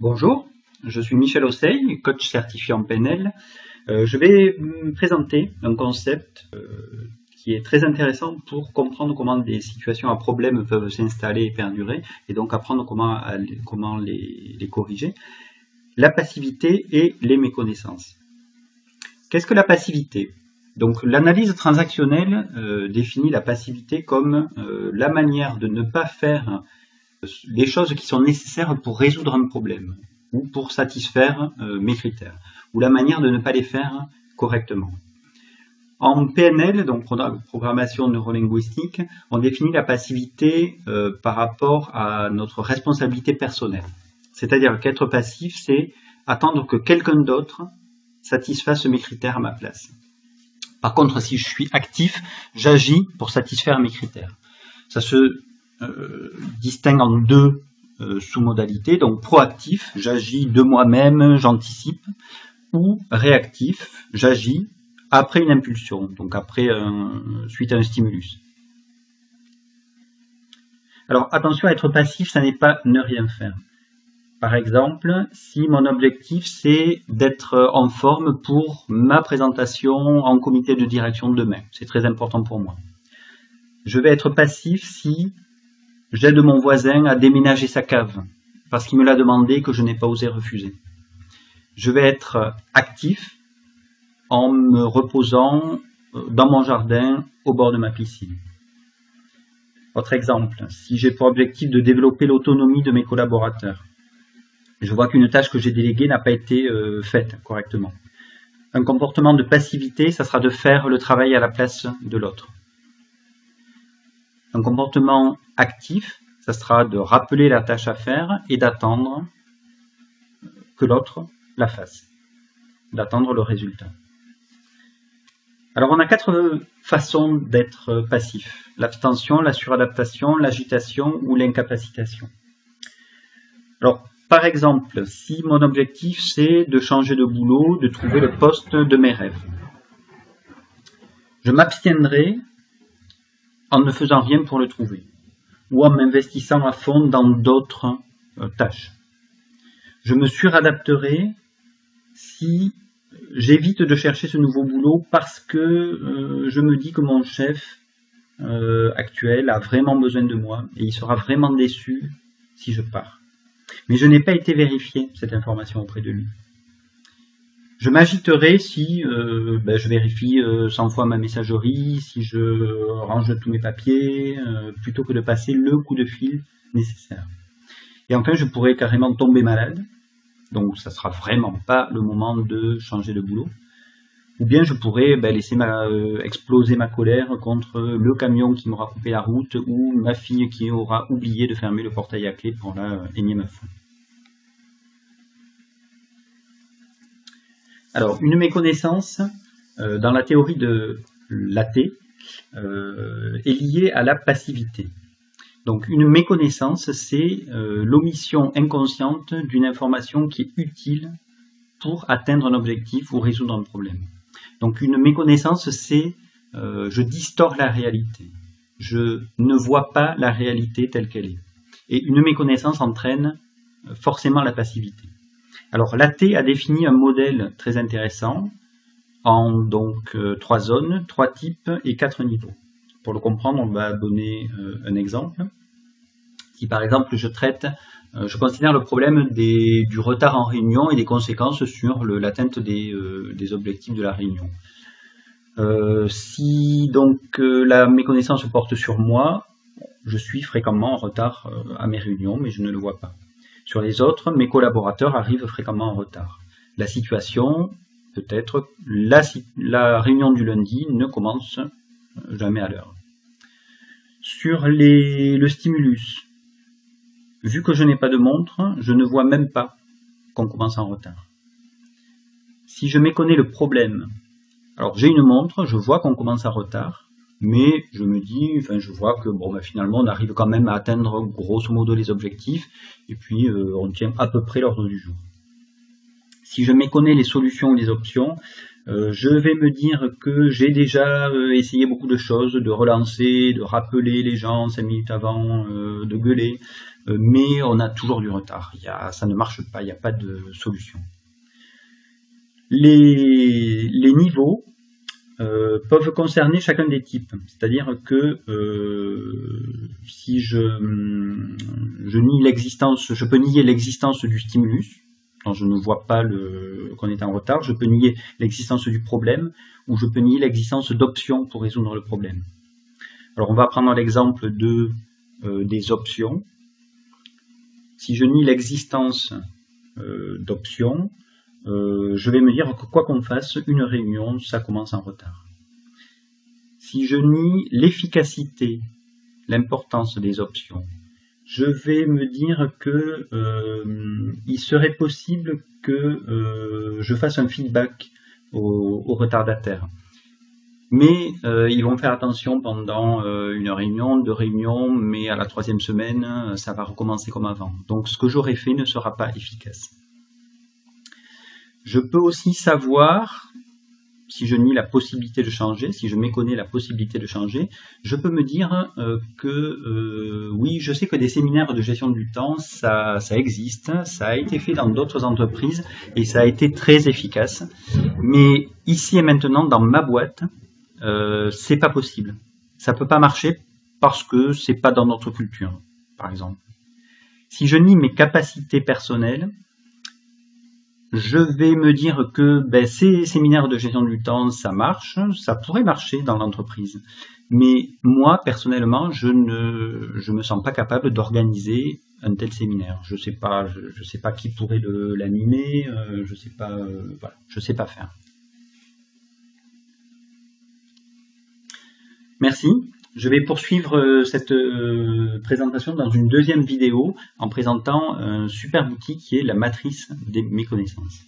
Bonjour, je suis Michel Osseil, coach certifié en PNL. Je vais me présenter un concept qui est très intéressant pour comprendre comment des situations à problème peuvent s'installer et perdurer, et donc apprendre comment les corriger. La passivité et les méconnaissances. Qu'est-ce que la passivité? Donc l'analyse transactionnelle définit la passivité comme la manière de ne pas faire les choses qui sont nécessaires pour résoudre un problème ou pour satisfaire mes critères, ou la manière de ne pas les faire correctement. En PNL, donc programmation neurolinguistique, on définit la passivité par rapport à notre responsabilité personnelle. C'est-à-dire qu'être passif, c'est attendre que quelqu'un d'autre satisfasse mes critères à ma place. Par contre, si je suis actif, j'agis pour satisfaire mes critères. Ça se distingue en deux sous-modalités. Donc proactif, j'agis de moi-même, j'anticipe, ou réactif, j'agis après une impulsion, donc suite à un stimulus. Alors attention, être passif, ça n'est pas ne rien faire. Par exemple, si mon objectif c'est d'être en forme pour ma présentation en comité de direction de demain, c'est très important pour moi. Je vais être passif si j'aide mon voisin à déménager sa cave, parce qu'il me l'a demandé et que je n'ai pas osé refuser. Je vais être actif en me reposant dans mon jardin au bord de ma piscine. Autre exemple, si j'ai pour objectif de développer l'autonomie de mes collaborateurs, je vois qu'une tâche que j'ai déléguée n'a pas été faite correctement. Un comportement de passivité, ça sera de faire le travail à la place de l'autre. Un comportement actif, ça sera de rappeler la tâche à faire et d'attendre que l'autre la fasse, d'attendre le résultat. Alors on a 4 façons d'être passif: l'abstention, la suradaptation, l'agitation ou l'incapacitation. Alors par exemple, si mon objectif c'est de changer de boulot, de trouver le poste de mes rêves, je m'abstiendrai en ne faisant rien pour le trouver, ou en m'investissant à fond dans d'autres tâches. Je me suradapterai si j'évite de chercher ce nouveau boulot parce que je me dis que mon chef actuel a vraiment besoin de moi et il sera vraiment déçu si je pars. Mais je n'ai pas été vérifier cette information auprès de lui. Je m'agiterai si je vérifie 100 fois ma messagerie, si je range tous mes papiers, plutôt que de passer le coup de fil nécessaire. Et enfin, je pourrais carrément tomber malade, donc ça sera vraiment pas le moment de changer de boulot. Ou bien je pourrais laisser exploser ma colère contre le camion qui m'aura coupé la route ou ma fille qui aura oublié de fermer le portail à clé pour la énième fois. Alors, une méconnaissance, dans la théorie de l'AT, est liée à la passivité. Donc, une méconnaissance, c'est l'omission inconsciente d'une information qui est utile pour atteindre un objectif ou résoudre un problème. Donc, une méconnaissance, c'est je distors la réalité. Je ne vois pas la réalité telle qu'elle est. Et une méconnaissance entraîne forcément la passivité. Alors l'AT a défini un modèle très intéressant en donc 3 zones, 3 types et 4 niveaux. Pour le comprendre, on va donner un exemple. Si par exemple je considère le problème du retard en réunion et des conséquences sur l'atteinte des objectifs de la réunion. Si donc la méconnaissance porte sur moi, je suis fréquemment en retard à mes réunions, mais je ne le vois pas. Sur les autres, mes collaborateurs arrivent fréquemment en retard. La situation, peut-être, la réunion du lundi ne commence jamais à l'heure. Sur le stimulus, vu que je n'ai pas de montre, je ne vois même pas qu'on commence en retard. Si je méconnais le problème, alors j'ai une montre, je vois qu'on commence en retard, mais je vois que finalement on arrive quand même à atteindre grosso modo les objectifs, et puis on tient à peu près l'ordre du jour. Si je méconnais les solutions ou les options, je vais me dire que j'ai déjà essayé beaucoup de choses, de relancer, de rappeler les gens 5 minutes avant, de gueuler, mais on a toujours du retard. Ça ne marche pas, il n'y a pas de solution. Les niveaux peuvent concerner chacun des types, c'est-à-dire que si je nie l'existence, je peux nier l'existence du stimulus, dont je ne vois pas qu'on est en retard, je peux nier l'existence du problème, ou je peux nier l'existence d'options pour résoudre le problème. Alors on va prendre l'exemple des options. Si je nie l'existence d'options, je vais me dire que quoi qu'on fasse, une réunion, ça commence en retard. Si je nie l'efficacité, l'importance des options, je vais me dire que il serait possible que je fasse un feedback aux retardataires. Mais ils vont faire attention pendant une réunion, 2 réunions, mais à la 3e semaine, ça va recommencer comme avant. Donc ce que j'aurais fait ne sera pas efficace. Je peux aussi savoir, si je nie la possibilité de changer, si je méconnais la possibilité de changer, je peux me dire que oui, je sais que des séminaires de gestion du temps, ça existe, ça a été fait dans d'autres entreprises et ça a été très efficace. Mais ici et maintenant, dans ma boîte, c'est pas possible. Ça peut pas marcher parce que c'est pas dans notre culture, par exemple. Si je nie mes capacités personnelles, je vais me dire que ces séminaires de gestion du temps, ça marche, ça pourrait marcher dans l'entreprise. Mais moi, personnellement, je me sens pas capable d'organiser un tel séminaire. Je sais pas qui pourrait l'animer, je sais pas, voilà, je sais pas faire. Merci. Je vais poursuivre cette présentation dans une 2e vidéo en présentant un super outil qui est la matrice des méconnaissances.